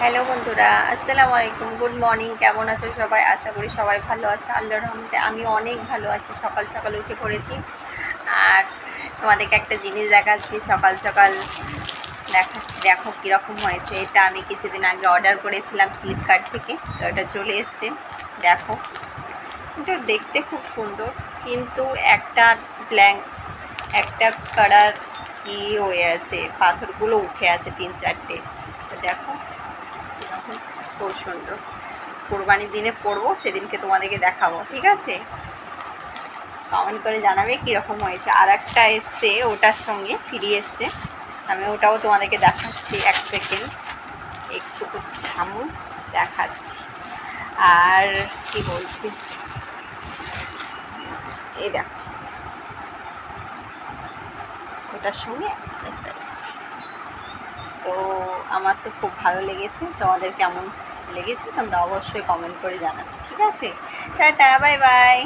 Hello বন্ধুরা, আসসালামু আলাইকুম, গুড মর্নিং। কেমন আছো সবাই? আশা করি সবাই ভালো আছে। আল্লাহর রহমতে আমি অনেক ভালো আছি। সকাল সকাল উঠে পড়েছি আর তোমাদেরকে একটা জিনিস দেখাচ্ছি। সকাল সকাল দেখাচ্ছি, দেখো কীরকম হয়েছে। এটা আমি কিছুদিন আগে অর্ডার করেছিলাম ফ্লিপকার্ট থেকে, তো এটা চলে এসছে। দেখো, এটা দেখতে খুব সুন্দর, কিন্তু একটা কালার কি হয়ে আছে, পাথরগুলো উঠে আছে 3-4টে। তো দেখো এরকম, খুব সুন্দর। কোরবানির দিনে পরবো, সেদিনকে তোমাদেরকে দেখাবো, ঠিক আছে? কমেন্ট করে জানাবে কীরকম হয়েছে। আর একটা এসছে, ওটার সঙ্গে ফ্রি এসছে, আমি ওটাও তোমাদেরকে দেখাচ্ছি। 1 সেকেন্ড, একটু থামুন, দেখাচ্ছি। আর কি বলছি, এই দেখো, ওটার সঙ্গে একটা এসছে। তো আমার তো খুব ভালো লেগেছে। তোমাদের কেমন লেগেছে তোমরা অবশ্যই কমেন্ট করে জানাবে, ঠিক আছে? Tata, bye bye.